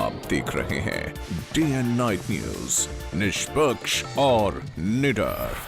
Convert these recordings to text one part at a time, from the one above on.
आप देख रहे हैं डे एंड नाइट न्यूज, निष्पक्ष और निडर।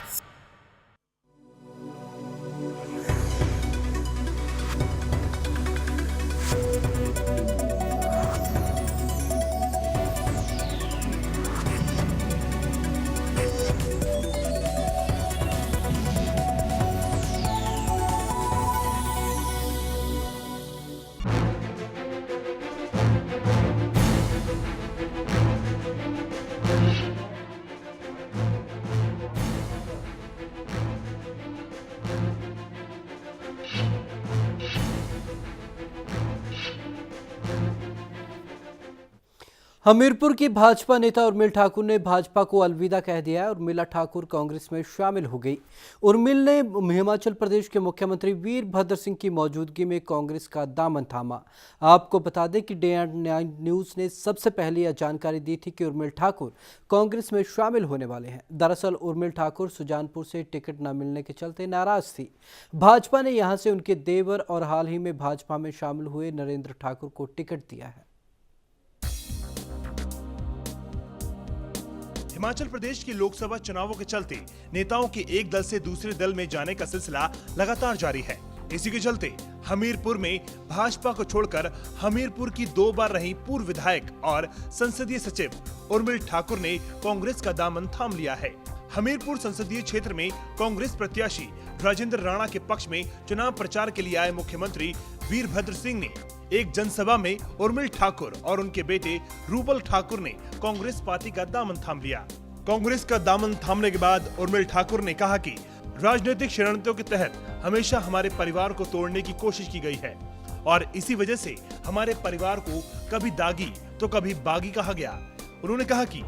हमीरपुर की भाजपा नेता उर्मिल ठाकुर ने भाजपा को अलविदा कह दिया है। उर्मिला ठाकुर कांग्रेस में शामिल हो गई। उर्मिल ने हिमाचल प्रदेश के मुख्यमंत्री वीरभद्र सिंह की मौजूदगी में कांग्रेस का दामन थामा। आपको बता दें कि डे एंड नाइट न्यूज ने सबसे पहले यह जानकारी दी थी कि उर्मिल ठाकुर कांग्रेस में शामिल होने वाले हैं। दरअसल उर्मिल ठाकुर सुजानपुर से टिकट न मिलने के चलते नाराज थी। भाजपा ने यहां से उनके देवर और हाल ही में भाजपा में शामिल हुए नरेंद्र ठाकुर को टिकट दिया है। हिमाचल प्रदेश के लोकसभा चुनावों के चलते नेताओं के एक दल से दूसरे दल में जाने का सिलसिला लगातार जारी है। इसी के चलते हमीरपुर में भाजपा को छोड़कर हमीरपुर की 2 बार रही पूर्व विधायक और संसदीय सचिव उर्मिल ठाकुर ने कांग्रेस का दामन थाम लिया है। हमीरपुर संसदीय क्षेत्र में कांग्रेस प्रत्याशी राजेंद्र राणा के पक्ष में चुनाव प्रचार के लिए आए मुख्यमंत्री वीरभद्र सिंह ने एक जनसभा में उर्मिल ठाकुर और उनके बेटे रूबल ठाकुर ने कांग्रेस पार्टी का दामन थाम लिया। कांग्रेस का दामन थामने के बाद उर्मिल ठाकुर ने कहा कि राजनीतिक षड्यंत्रों के तहत हमेशा हमारे परिवार को तोड़ने की कोशिश की गई है और इसी वजह से हमारे परिवार को कभी दागी तो कभी बागी कहा गया। उन्होंने कहा कि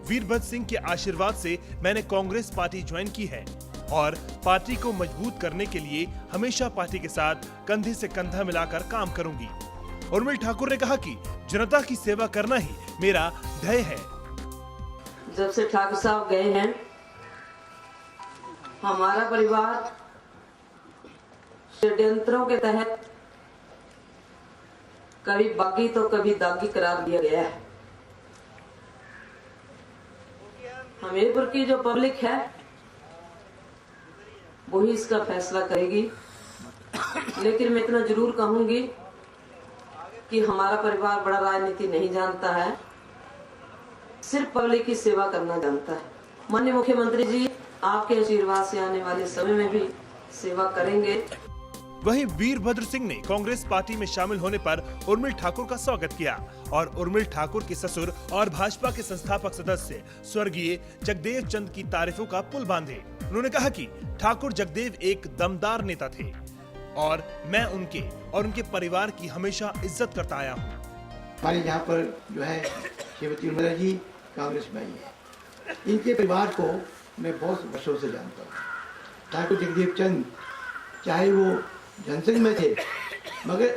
वीरभद्र सिंह के आशीर्वाद से मैंने कांग्रेस पार्टी ज्वाइन की है और पार्टी को मजबूत करने के लिए हमेशा पार्टी के साथ कंधे से कंधा मिलाकर काम करूंगी। उर्मिल ठाकुर ने कहा कि जनता की सेवा करना ही मेरा ध्येय है। जब से ठाकुर साहब गए हैं, हमारा परिवार षड्यंत्रों के तहत कभी बागी तो कभी दागी करार दिया गया है। हमीरपुर की जो पब्लिक है वही इसका फैसला करेगी, लेकिन मैं इतना जरूर कहूंगी कि हमारा परिवार बड़ा राजनीति नहीं जानता है, सिर्फ पब्लिक की सेवा करना जानता है। माननीय मुख्यमंत्री जी आपके आशीर्वाद से आने वाले समय में भी सेवा करेंगे। वहीं वीरभद्र सिंह ने कांग्रेस पार्टी में शामिल होने पर उर्मिल ठाकुर का स्वागत किया और उर्मिल ठाकुर के ससुर और भाजपा के संस्थापक सदस्य स्वर्गीय जगदेव चंद की तारीफों का पुल बांधे। उन्होंने कहा कि ठाकुर जगदेव एक दमदार नेता थे और मैं उनके और उनके परिवार की हमेशा इज्जत करता आया हूँ। हमारे यहाँ पर जो है श्रीमती उर्मिला जी कांग्रेस में आई है। इनके परिवार को मैं बहुत वर्षों से जानता हूँ। ठाकुर जगदेव चंद चाहे वो जनसंघ में थे, मगर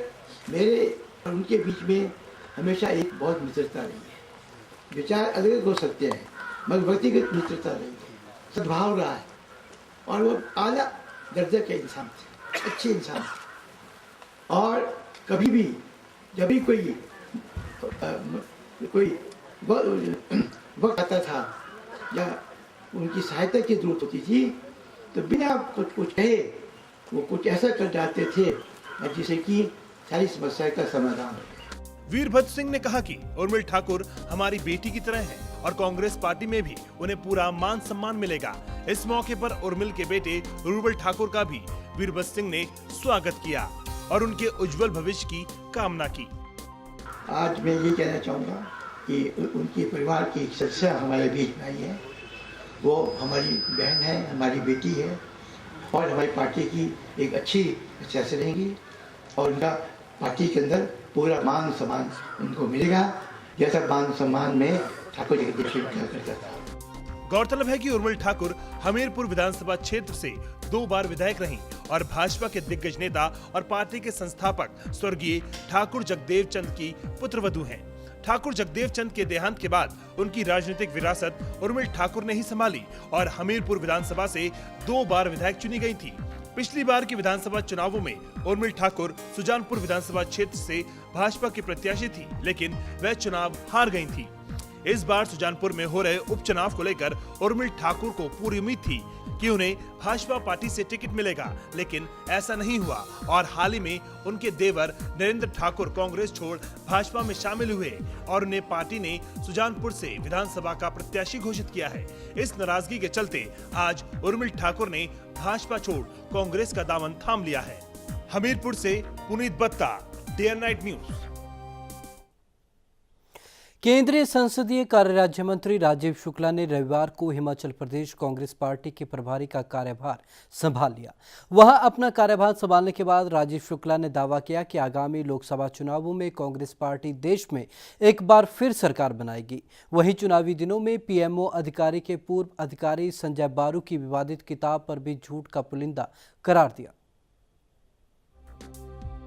मेरे और उनके बीच में हमेशा एक बहुत मित्रता रही है। विचार अलग हो सकते हैं मगर व्यक्तिगत मित्रता रही है, सद्भाव रहा है और वो आला दर्जे के इंसान थे, अच्छे इंसान थे। और कभी भी जब भी कोई वक्त आता था या उनकी सहायता की जरूरत होती थी तो बिना कुछ कहे वो कुछ ऐसा कर जाते थे जिससे कि सारी समस्या का समाधान हो। वीरभद्र सिंह ने कहा कि उर्मिल ठाकुर हमारी बेटी की तरह है और कांग्रेस पार्टी में भी उन्हें पूरा मान सम्मान मिलेगा। इस मौके पर उर्मिल के बेटे रूबल ठाकुर का भी वीरभद्र सिंह ने स्वागत किया और उनके उज्जवल भविष्य की कामना की। आज मैं ये कहना चाहूँगा कि उनके परिवार की एक सदस्य हमारे बीच में आई है, वो हमारी बहन है, हमारी बेटी है और हमारी पार्टी की एक अच्छी सदस्य रहेंगी और उनका पार्टी के अंदर पूरा मान सम्मान उनको मिलेगा जैसा मान सम्मान में ठाकुर जगदेव सिंह किया करता था। गौरतलब है कि उर्मिल ठाकुर हमीरपुर विधानसभा क्षेत्र से 2 बार विधायक रहीं और भाजपा के दिग्गज नेता और पार्टी के संस्थापक स्वर्गीय ठाकुर जगदेव चंद की पुत्रवधू हैं। ठाकुर जगदेव चंद के देहांत के बाद उनकी राजनीतिक विरासत उर्मिल ठाकुर ने ही संभाली और हमीरपुर विधानसभा से 2 बार विधायक चुनी गई थी। पिछली बार के विधानसभा चुनावों में उर्मिल ठाकुर सुजानपुर विधानसभा क्षेत्र से भाजपा की प्रत्याशी थी, लेकिन वह चुनाव हार गई थी। इस बार सुजानपुर में हो रहे उपचुनाव को लेकर उर्मिल ठाकुर को पूरी उम्मीद थी कि उन्हें भाजपा पार्टी से टिकट मिलेगा, लेकिन ऐसा नहीं हुआ और हाल ही में उनके देवर नरेंद्र ठाकुर कांग्रेस छोड़ भाजपा में शामिल हुए और उन्हें पार्टी ने सुजानपुर से विधानसभा का प्रत्याशी घोषित किया है। इस नाराजगी के चलते आज उर्मिल ठाकुर ने भाजपा छोड़ कांग्रेस का दामन थाम लिया है। हमीरपुर से पुनीत बत्ता, डे एंड नाइट न्यूज। केंद्रीय संसदीय कार्य राज्य मंत्री राजीव शुक्ला ने रविवार को हिमाचल प्रदेश कांग्रेस पार्टी के प्रभारी का कार्यभार संभाल लिया। वहां अपना कार्यभार संभालने के बाद राजीव शुक्ला ने दावा किया कि आगामी लोकसभा चुनावों में कांग्रेस पार्टी देश में एक बार फिर सरकार बनाएगी। वहीं चुनावी दिनों में पीएमओ अधिकारी के पूर्व अधिकारी संजय बारू की विवादित किताब पर भी झूठ का पुलिंदा करार दिया।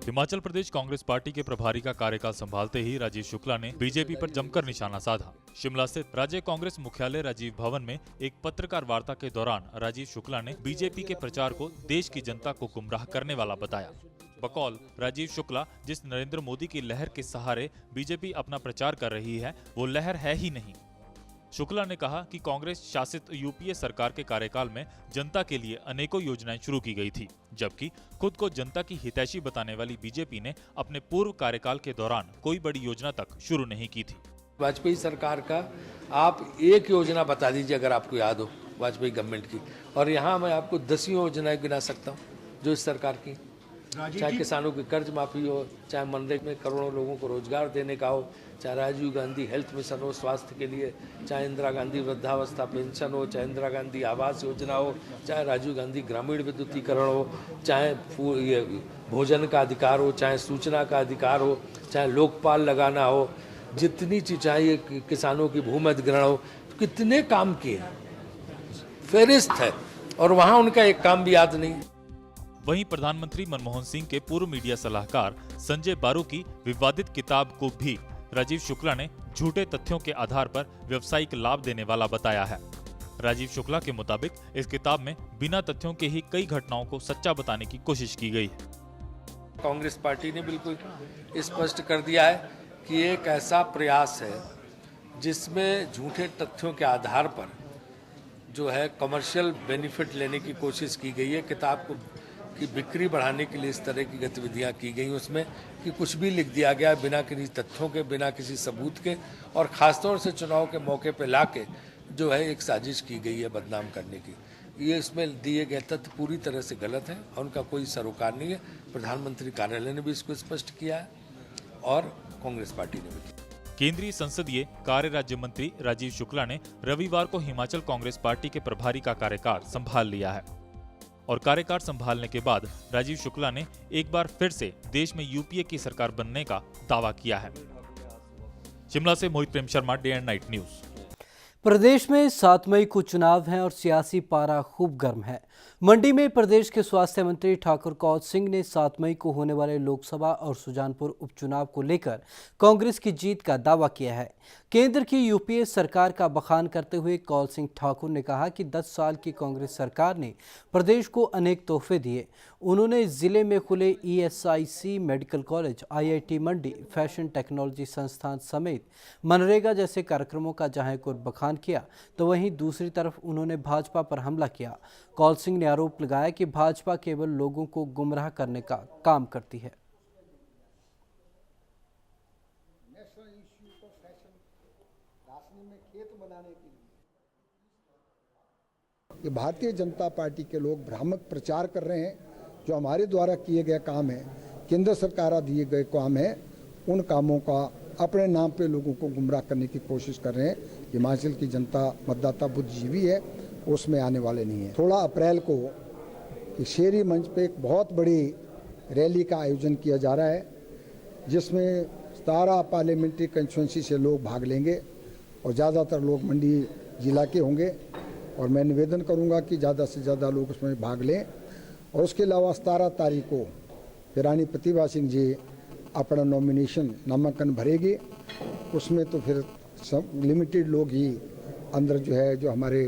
हिमाचल प्रदेश कांग्रेस पार्टी के प्रभारी का कार्यकाल संभालते ही राजीव शुक्ला ने बीजेपी पर जमकर निशाना साधा। शिमला स्थित राज्य कांग्रेस मुख्यालय राजीव भवन में एक पत्रकार वार्ता के दौरान राजीव शुक्ला ने बीजेपी के प्रचार को देश की जनता को गुमराह करने वाला बताया। बकौल राजीव शुक्ला, जिस नरेंद्र मोदी की लहर के सहारे बीजेपी अपना प्रचार कर रही है, वो लहर है ही नहीं। शुक्ला ने कहा कि कांग्रेस शासित यूपीए सरकार के कार्यकाल में जनता के लिए अनेकों योजनाएं शुरू की गई थी, जबकि खुद को जनता की हितैषी बताने वाली बीजेपी ने अपने पूर्व कार्यकाल के दौरान कोई बड़ी योजना तक शुरू नहीं की थी। वाजपेयी सरकार का आप एक योजना बता दीजिए अगर आपको याद हो वाजपेयी गवर्नमेंट की, और यहाँ मैं आपको 10 योजनाएं गिना सकता हूँ जो इस सरकार की, चाहे किसानों की कर्ज माफी हो, चाहे मनरेगा में करोड़ों लोगों को रोजगार देने का हो, चाहे राजीव गांधी हेल्थ मिशन हो स्वास्थ्य के लिए, चाहे इंदिरा गांधी वृद्धावस्था पेंशन हो, चाहे इंदिरा गांधी आवास योजना हो, चाहे राजीव गांधी ग्रामीण विद्युतीकरण हो, चाहे ये भोजन का अधिकार हो, चाहे सूचना का अधिकार हो, चाहे लोकपाल लगाना हो, जितनी चीज चाहिए किसानों की भूमि अधिग्रहण हो, तो कितने काम किए फेरिस्त है और वहाँ उनका एक काम भी याद नहीं। वहीं प्रधानमंत्री मनमोहन सिंह के पूर्व मीडिया सलाहकार संजय बारू की विवादित किताब को भी राजीव शुक्ला ने झूठे तथ्यों के आधार पर व्यवसायिक लाभ देने वाला बताया है। राजीव शुक्ला के मुताबिक इस किताब में बिना तथ्यों के ही कई घटनाओं को सच्चा बताने की कोशिश की गई है। कांग्रेस पार्टी ने बिल्कुल स्पष्ट कर दिया है कि एक ऐसा प्रयास है जिसमें झूठे तथ्यों के आधार पर जो है कमर्शियल बेनिफिट लेने की कोशिश की गई है। किताब की बिक्री बढ़ाने के लिए इस तरह की गतिविधियां की गई, उसमें कि कुछ भी लिख दिया गया बिना किसी तथ्यों के, बिना किसी सबूत के, और खासतौर से चुनाव के मौके पर लाके जो है एक साजिश की गई है बदनाम करने की। ये इसमें दिए गए तथ्य पूरी तरह से गलत है और उनका कोई सरोकार नहीं है। प्रधानमंत्री कार्यालय ने भी इसको स्पष्ट किया है और कांग्रेस पार्टी ने भी किया। केंद्रीय संसदीय कार्य राज्य मंत्री राजीव शुक्ला ने रविवार को हिमाचल कांग्रेस पार्टी के प्रभारी का कार्यकाल संभाल लिया है और कार्यकाल संभालने के बाद राजीव शुक्ला ने एक बार फिर से देश में यूपीए की सरकार बनने का दावा किया है। शिमला से Mohit Prem Sharma, day and night news. प्रदेश में 7 मई को चुनाव हैं और सियासी पारा खूब गर्म है। मंडी में प्रदेश के स्वास्थ्य मंत्री ठाकुर कौल सिंह ने 7 मई को होने वाले लोकसभा और सुजानपुर उपचुनाव को लेकर कांग्रेस की जीत का दावा किया है। केंद्र की यूपीए सरकार का बखान करते हुए कौल सिंह ठाकुर ने कहा कि 10 साल की कांग्रेस सरकार ने प्रदेश को अनेक तोहफे दिए। उन्होंने जिले में खुले ईएसआईसी मेडिकल कॉलेज, आईआईटी मंडी, फैशन टेक्नोलॉजी संस्थान समेत मनरेगा जैसे कार्यक्रमों का जहां एक और बखान किया तो वहीं दूसरी तरफ उन्होंने भाजपा पर हमला किया। कौल सिंह ने आरोप लगाया कि भाजपा केवल लोगों को गुमराह करने का काम करती है। ये भारतीय जनता पार्टी के लोग भ्रामक प्रचार कर रहे हैं। जो हमारे द्वारा किए गए काम है, केंद्र सरकार दिए गए काम है, उन कामों का अपने नाम पे लोगों को गुमराह करने की कोशिश कर रहे हैं। हिमाचल की जनता मतदाता बुद्धिजीवी है, उसमें आने वाले नहीं है। 16 अप्रैल को शेरी मंच पे एक बहुत बड़ी रैली का आयोजन किया जा रहा है, जिसमें 17 पार्लियामेंट्री कंस्टिट्यूंसी से लोग भाग लेंगे और ज़्यादातर लोग मंडी जिला के होंगे। और मैं निवेदन करूंगा कि ज़्यादा से ज़्यादा लोग उसमें भाग लें। और उसके अलावा 17 तारीख को रानी प्रतिभा सिंह जी अपना नॉमिनेशन नामांकन भरेगी। उसमें तो फिर सब लिमिटेड लोग ही अंदर जो है, जो हमारे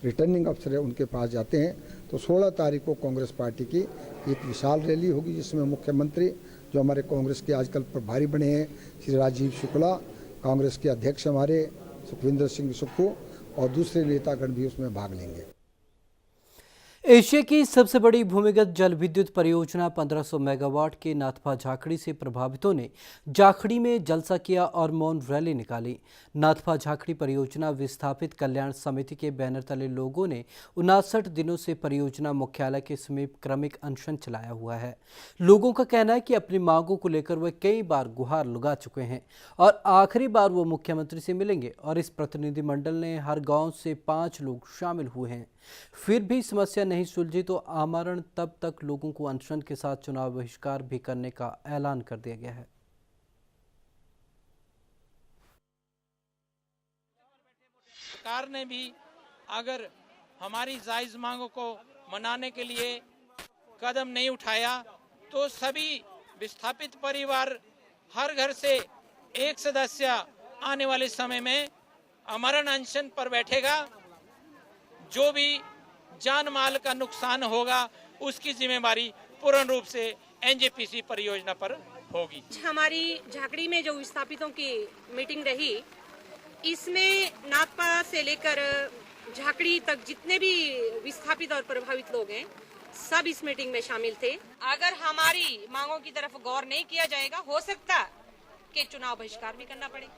रिटर्निंग अफसर है, उनके पास जाते हैं। तो 16 तारीख को कांग्रेस पार्टी की एक विशाल रैली होगी, जिसमें मुख्यमंत्री जो हमारे कांग्रेस के आजकल प्रभारी बने हैं श्री राजीव शुक्ला, कांग्रेस के अध्यक्ष हमारे सुखविंदर सिंह सुक्खू और दूसरे नेतागण भी उसमें भाग लेंगे। एशिया की सबसे बड़ी भूमिगत जल विद्युत परियोजना 1500 मेगावाट के नाथपा झाखड़ी से प्रभावितों ने झाखड़ी में जलसा किया और मौन रैली निकाली। नाथपा झाखड़ी परियोजना विस्थापित कल्याण समिति के बैनर तले लोगों ने 59 दिनों से परियोजना मुख्यालय के समीप क्रमिक अनशन चलाया हुआ है। लोगों का कहना है कि अपनी मांगों को लेकर वे कई बार गुहार लगा चुके हैं और आखिरी बार वो मुख्यमंत्री से मिलेंगे और इस प्रतिनिधिमंडल ने हर गाँव से 5 लोग शामिल हुए हैं। फिर भी समस्या नहीं सुलझी तो आमरण तब तक लोगों को अनशन के साथ चुनाव बहिष्कार भी करने का ऐलान कर दिया गया है। सरकार ने भी अगर हमारी जायज मांगों को मनाने के लिए कदम नहीं उठाया तो सभी विस्थापित परिवार हर घर से एक सदस्य आने वाले समय में आमरण अनशन पर बैठेगा। जो भी जान माल का नुकसान होगा उसकी जिम्मेवारी पूर्ण रूप से एनजेपीसी परियोजना पर होगी। हमारी झाकड़ी में जो विस्थापितों की मीटिंग रही, इसमें नाथपा से लेकर झाकड़ी तक जितने भी विस्थापित और प्रभावित लोग हैं सब इस मीटिंग में शामिल थे। अगर हमारी मांगों की तरफ गौर नहीं किया जाएगा, हो सकता कि चुनाव बहिष्कार भी करना पड़े।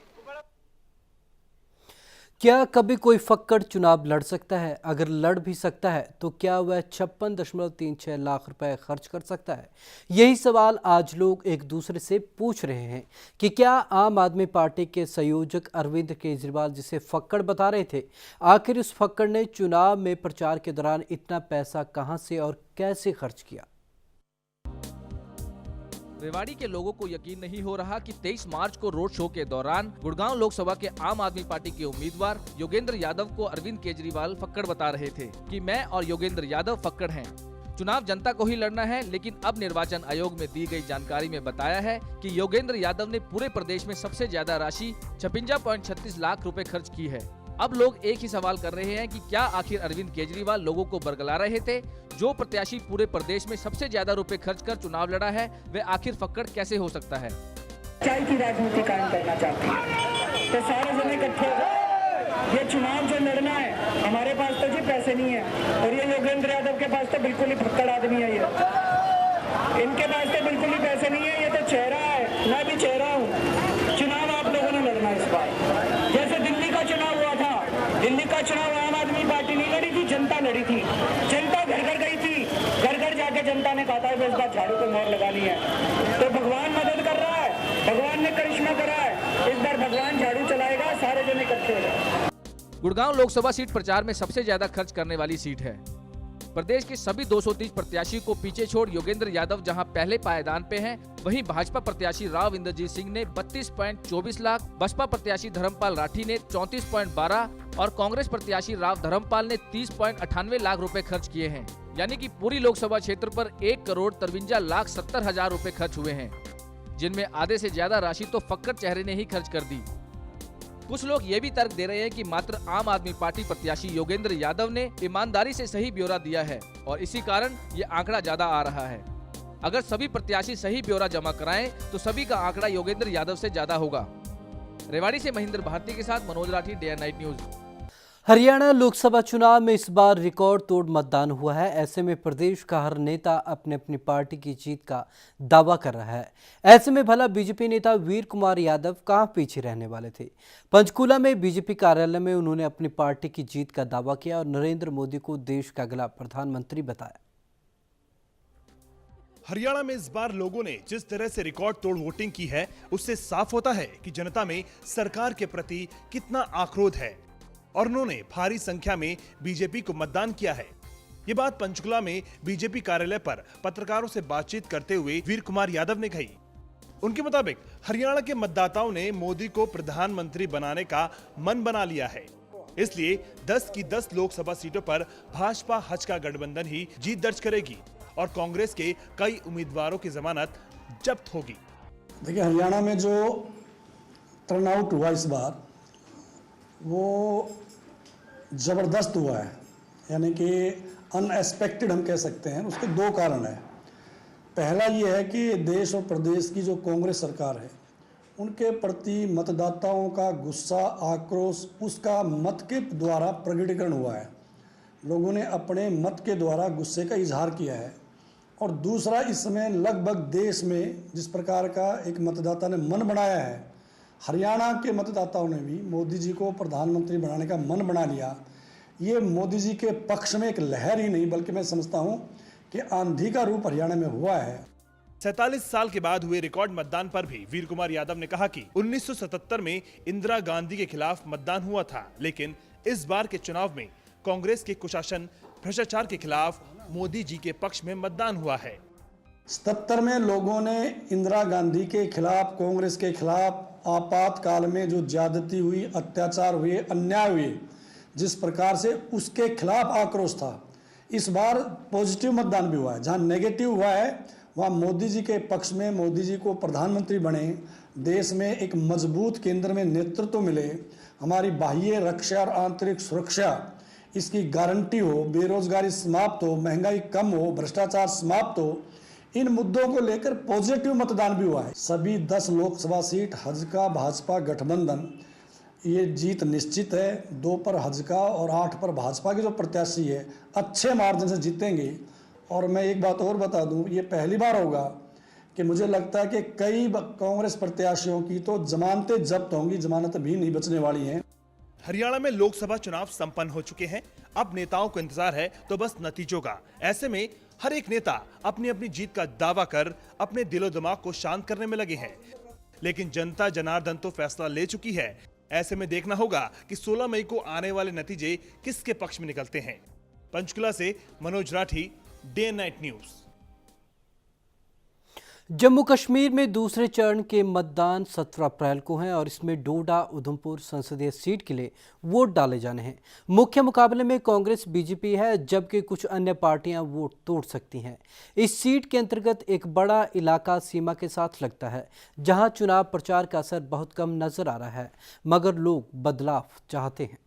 क्या कभी कोई फक्कड़ चुनाव लड़ सकता है? अगर लड़ भी सकता है तो क्या वह 56.36 लाख रुपए खर्च कर सकता है? यही सवाल आज लोग एक दूसरे से पूछ रहे हैं कि क्या आम आदमी पार्टी के संयोजक अरविंद केजरीवाल जिसे फक्कड़ बता रहे थे, आखिर उस फक्कड़ ने चुनाव में प्रचार के दौरान इतना पैसा कहां से और कैसे खर्च किया? रेवाड़ी के लोगों को यकीन नहीं हो रहा कि 23 मार्च को रोड शो के दौरान गुड़गांव लोकसभा के आम आदमी पार्टी के उम्मीदवार योगेंद्र यादव को अरविंद केजरीवाल फक्कड़ बता रहे थे कि मैं और योगेंद्र यादव फक्कड़ हैं। चुनाव जनता को ही लड़ना है, लेकिन अब निर्वाचन आयोग में दी गई जानकारी में बताया है कि योगेंद्र यादव ने पूरे प्रदेश में सबसे ज्यादा राशि 56.36 लाख रुपए खर्च की है। अब लोग एक ही सवाल कर रहे हैं कि क्या आखिर अरविंद केजरीवाल लोगों को बरगला रहे थे? जो प्रत्याशी पूरे प्रदेश में सबसे ज्यादा रुपए खर्च कर चुनाव लड़ा है वह आखिर फक्कड़ कैसे हो सकता है? सच्चाई की राजनीति कायम करना चाहते हैं तो सारे जने इकट्ठे हो गए। ये चुनाव जो लड़ना है, हमारे पास तो जी पैसे नहीं है और ये योगेंद्र यादव के पास तो बिल्कुल ही फक्कड़ आदमी है। ये इनके पास तो बिल्कुल ही पैसे नहीं है। ये तो चेहरा है, मैं भी चेहरा हूँ। चुनाव आप लोगों ने लड़ना इस बार। जैसे दिल्ली का चुनाव हुआ था, दिल्ली का चुनाव आम आदमी पार्टी नहीं लड़ी थी, जनता लड़ी थी। जनता घर घर गई थी, घर घर जाके जनता ने कहा था इस बार झाड़ू को मोहर लगानी है। तो भगवान मदद कर रहा है, भगवान ने करिश्मा करा है। इस बार भगवान झाड़ू चलाएगा, सारे जने इकट्ठे हो जाए। गुड़गांव लोकसभा सीट प्रचार में सबसे ज्यादा खर्च करने वाली सीट है। प्रदेश के सभी 230 प्रत्याशी को पीछे छोड़ योगेंद्र यादव जहां पहले पायदान पे हैं, वहीं भाजपा प्रत्याशी राव इंद्रजीत सिंह ने 32.24 लाख, बसपा प्रत्याशी धर्मपाल राठी ने 34.12 और कांग्रेस प्रत्याशी राव धर्मपाल ने 30.98 लाख रुपए खर्च किए हैं। यानी कि पूरी लोकसभा क्षेत्र पर 1,53,70,000 रुपए खर्च हुए हैं, जिनमें आधे से ज्यादा राशि तो फक्कड़ चेहरे ने ही खर्च कर दी। कुछ लोग ये भी तर्क दे रहे हैं कि मात्र आम आदमी पार्टी प्रत्याशी योगेंद्र यादव ने ईमानदारी से सही ब्यौरा दिया है और इसी कारण ये आंकड़ा ज्यादा आ रहा है। अगर सभी प्रत्याशी सही ब्यौरा जमा कराएं तो सभी का आंकड़ा योगेंद्र यादव से ज्यादा होगा। रेवाड़ी से महेंद्र भारती के साथ Manoj Rathi, day and night news. Haryana Lok Sabha चुनाव में इस बार रिकॉर्ड तोड़ मतदान हुआ है। ऐसे में प्रदेश का हर नेता अपने अपनी पार्टी की जीत का दावा कर रहा है। ऐसे में भला बीजेपी नेता वीर कुमार यादव कहां पीछे रहने वाले थे? पंचकूला में बीजेपी कार्यालय में उन्होंने अपनी पार्टी की जीत का दावा किया और नरेंद्र मोदी को देश का अगला प्रधानमंत्री बताया। हरियाणा में इस बार लोगों ने जिस तरह से रिकॉर्ड तोड़ वोटिंग की है, उससे साफ होता है कि जनता में सरकार के प्रति कितना आक्रोश है और उन्होंने भारी संख्या में बीजेपी को मतदान किया है। ये बात पंचकुला में बीजेपी कार्यालय पर पत्रकारों से बातचीत करते हुए वीर कुमार यादव ने कही। उनके मुताबिक हरियाणा के मतदाताओं ने मोदी को प्रधानमंत्री बनाने का मन बना लिया है, इसलिए 10 की 10 लोकसभा सीटों पर भाजपा हज का गठबंधन ही जीत दर्ज करेगी और कांग्रेस के कई उम्मीदवारों की जमानत जब्त होगी। देखिए, हरियाणा में जो टर्नआउट हुआ इस बार वो ज़बरदस्त हुआ है, यानी कि अनएक्सपेक्टेड हम कह सकते हैं। उसके दो कारण हैं। पहला ये है कि देश और प्रदेश की जो कांग्रेस सरकार है उनके प्रति मतदाताओं का गुस्सा, आक्रोश उसका मत के द्वारा प्रकटीकरण हुआ है। लोगों ने अपने मत के द्वारा गुस्से का इजहार किया है। और दूसरा, इस समय लगभग देश में जिस प्रकार का एक मतदाता ने मन बनाया है, हरियाणा के मतदाताओं ने भी मोदी जी को प्रधानमंत्री बनाने का मन बना लिया। ये मोदी जी के पक्ष में एक लहर ही नहीं बल्कि मैं समझता हूँ कि आंधी का रूप हरियाणा में हुआ है। 47 साल के बाद हुए रिकॉर्ड मतदान पर भी वीर कुमार यादव ने कहा कि 1977 में इंदिरा गांधी के खिलाफ मतदान हुआ था, लेकिन इस बार के चुनाव में कांग्रेस के कुशासन, भ्रष्टाचार के खिलाफ मोदी जी के पक्ष में मतदान हुआ है। 77 में लोगों ने इंदिरा गांधी के खिलाफ, कांग्रेस के खिलाफ आपातकाल में जो ज्यादती हुई, अत्याचार हुए, अन्याय हुए, जिस प्रकार से उसके खिलाफ आक्रोश था। इस बार पॉजिटिव मतदान भी हुआ है। जहां नेगेटिव हुआ है वहाँ मोदी जी के पक्ष में, मोदी जी को प्रधानमंत्री बने, देश में एक मजबूत केंद्र में नेतृत्व मिले, हमारी बाह्य रक्षा और आंतरिक सुरक्षा इसकी गारंटी हो, बेरोजगारी समाप्त हो, महंगाई कम हो, भ्रष्टाचार समाप्त हो, इन मुद्दों को लेकर पॉजिटिव मतदान भी हुआ है। सभी 10 लोकसभा सीट हजका भाजपा गठबंधन, ये जीत निश्चित है। 2 पर हजका और 8 पर भाजपा के जो प्रत्याशी है अच्छे मार्जिन से जीतेंगे। और मैं एक बात और बता दूं, ये पहली बार होगा कि मुझे लगता है कि कई कांग्रेस प्रत्याशियों की तो जमानतें जब्त होंगी, जमानत भी नहीं बचने वाली हैं। हरियाणा में लोकसभा चुनाव संपन्न हो चुके हैं। अब नेताओं को इंतजार है तो बस नतीजों का। ऐसे में हर एक नेता अपनी अपनी जीत का दावा कर अपने दिलो दिमाग को शांत करने में लगे हैं, लेकिन जनता जनार्दन तो फैसला ले चुकी है। ऐसे में देखना होगा कि 16 मई को आने वाले नतीजे किसके पक्ष में निकलते हैं। पंचकुला से Manoj Rathi, day and night news. Jammu Kashmir में दूसरे चरण के मतदान 17 अप्रैल को है और इसमें डोडा उधमपुर संसदीय सीट के लिए वोट डाले जाने हैं। मुख्य मुकाबले में कांग्रेस बीजेपी है, जबकि कुछ अन्य पार्टियां वोट तोड़ सकती हैं। इस सीट के अंतर्गत एक बड़ा इलाका सीमा के साथ लगता है, जहां चुनाव प्रचार का असर बहुत कम नजर आ रहा है, मगर लोग बदलाव चाहते हैं।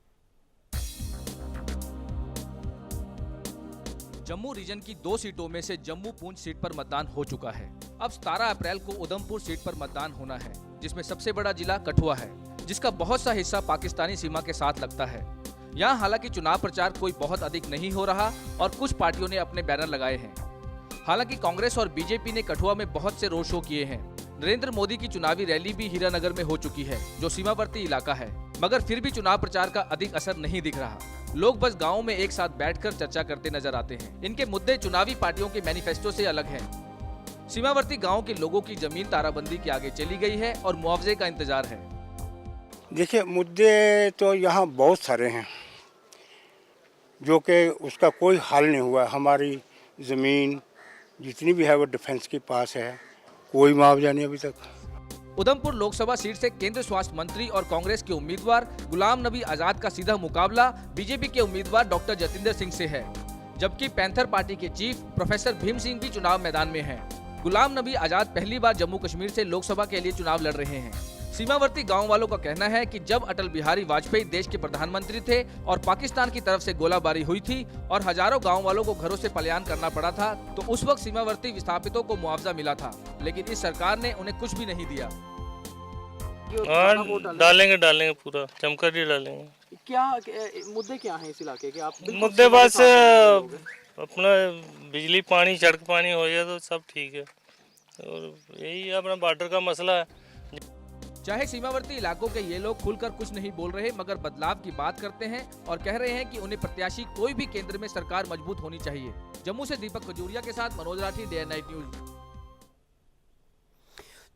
जम्मू रीजन की 2 सीटों में से जम्मू पूंछ सीट पर मतदान हो चुका है। अब 17 अप्रैल को उधमपुर सीट पर मतदान होना है, जिसमें सबसे बड़ा जिला कठुआ है, जिसका बहुत सा हिस्सा पाकिस्तानी सीमा के साथ लगता है। यहाँ हालांकि चुनाव प्रचार कोई बहुत अधिक नहीं हो रहा और कुछ पार्टियों ने अपने बैनर लगाए हैं। हालांकि कांग्रेस और बीजेपी ने कठुआ में बहुत से रोड शो किए हैं। नरेंद्र मोदी की चुनावी रैली भी हीरानगर में हो चुकी है, जो सीमावर्ती इलाका है, मगर फिर भी चुनाव प्रचार का अधिक असर नहीं दिख रहा। लोग बस गाँव में एक साथ बैठकर चर्चा करते नजर आते हैं। इनके मुद्दे चुनावी पार्टियों के मैनिफेस्टो से अलग हैं। सीमावर्ती गांव के लोगों की जमीन ताराबंदी के आगे चली गई है और मुआवजे का इंतजार है। देखिए, मुद्दे तो यहाँ बहुत सारे हैं जो कि उसका कोई हल नहीं हुआ। हमारी ज़मीन जितनी भी है वो डिफेंस के पास है, कोई मुआवजा नहीं अभी तक। उधमपुर लोकसभा सीट से केंद्र स्वास्थ्य मंत्री और कांग्रेस के उम्मीदवार गुलाम नबी आजाद का सीधा मुकाबला बीजेपी के उम्मीदवार डॉक्टर जतिंदर सिंह से है, जबकि पैंथर पार्टी के चीफ प्रोफेसर भीम सिंह भी चुनाव मैदान में हैं। गुलाम नबी आजाद पहली बार जम्मू कश्मीर से लोकसभा के लिए चुनाव लड़ रहे हैं। सीमावर्ती गांव वालों का कहना है कि जब अटल बिहारी वाजपेयी देश के प्रधानमंत्री थे और पाकिस्तान की तरफ से गोलाबारी हुई थी और हजारों गांव वालों को घरों से पलायन करना पड़ा था, तो उस वक्त सीमावर्ती विस्थापितों को मुआवजा मिला था, लेकिन इस सरकार ने उन्हें कुछ भी नहीं दिया। डालेंगे पूरा जमकर ही डालेंगे। क्या मुद्दे क्या हैं इस इलाके के? आप मुद्दे बस अपना बिजली पानी, सड़क पानी हो जाए तो सब ठीक है, और यही अपना बॉर्डर का मसला है। चाहे सीमावर्ती इलाकों के ये लोग खुलकर कुछ नहीं बोल रहे, मगर बदलाव की बात करते हैं और कह रहे हैं कि उन्हें प्रत्याशी कोई भी केंद्र में सरकार मजबूत होनी चाहिए। जम्मू से दीपक खजूरिया के साथ Manoj Rathi, day and night news.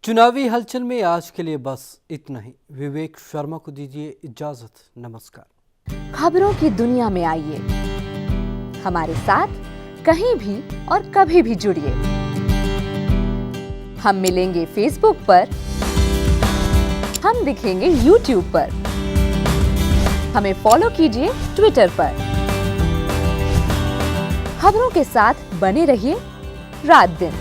चुनावी हलचल में आज के लिए बस इतना ही। विवेक शर्मा को दीजिए इजाजत। नमस्कार। खबरों की दुनिया में आइए, हमारे साथ कहीं भी और कभी भी जुड़िए। हम मिलेंगे फेसबुक पर, हम दिखेंगे यूट्यूब पर, हमें फॉलो कीजिए ट्विटर पर। खबरों के साथ बने रहिए रात दिन।